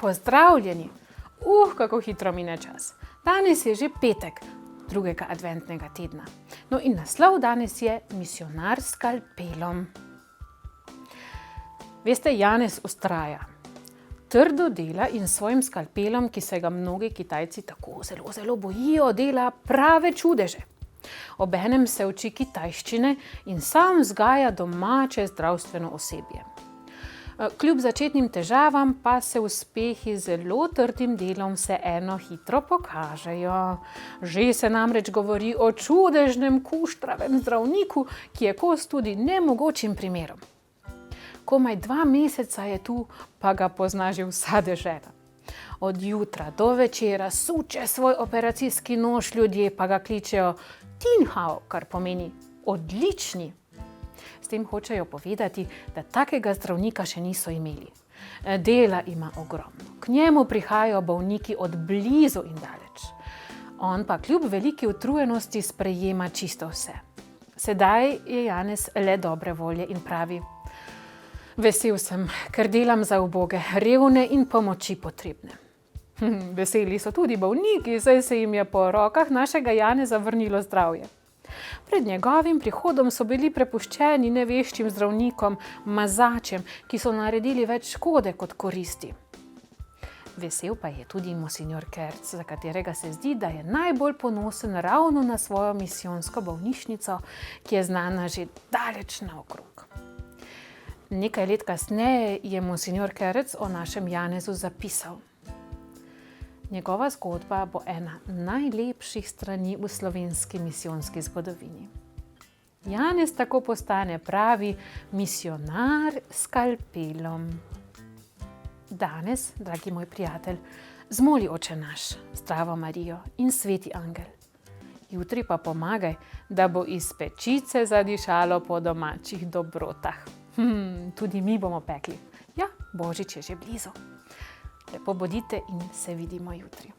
Pozdravljeni! Kako hitro mine čas. Danes je že petek, drugega adventnega tedna. No in naslov danes je Misijonar s skalpelom. Veste, Janez vztraja. Trdo dela in s svojim skalpelom, ki se ga mnogi Kitajci tako zelo bojijo, dela prave čudeže. Obenem se uči kitajščine in sam vzgaja domače zdravstveno osebje. Kljub začetnim težavam pa se uspehi z zelo trdim delom vseeno hitro pokažejo. Že se namreč govori o čudežnem kuštravem zdravniku, ki je kos tudi nemogočim primerom. Komaj 2 meseca je tu, pa ga pozna že vsa dežela. Od jutra do večera suče svoj operacijski nož, ljudje pa ga kličejo Tinhao, kar pomeni odlični. S tem hočejo povedati, da takega zdravnika še niso imeli. Dela ima ogromno. K njemu prihajajo bolniki od blizu in daleč. On pa kljub veliki utrujenosti sprejema čisto vse. Sedaj je Janez le dobre volje in pravi: vesel sem, ker delam za uboge, revne in pomoči potrebne. Veseli so tudi bolniki, saj se jim je po rokah našega Janeza vrnilo zdravje. Pred njegovim prihodom so bili prepuščeni neveščim zdravnikom, mazačem, ki so naredili več škode kot koristi. Vesel pa je tudi monsignor Kerc, za katerega se zdi, da je najbolj ponosen ravno na svojo misijonsko bolnišnico, ki je znana že daleč naokrog. Nekaj let kasneje je monsignor Kerc o našem Janezu zapisal: njegova zgodba bo ena najlepših strani v slovenski misijonski zgodovini. Janez tako postane pravi misijonar s skalpelom. Danes, dragi moj prijatelj, zmoli Oče naš, Zdravo Marijo in Sveti Angel. Jutri pa pomagaj, da bo iz pečice zadišalo po domačih dobrotah. Tudi mi bomo pekli. Ja, Božič je že blizu. Lepo bodite in se vidimo jutri.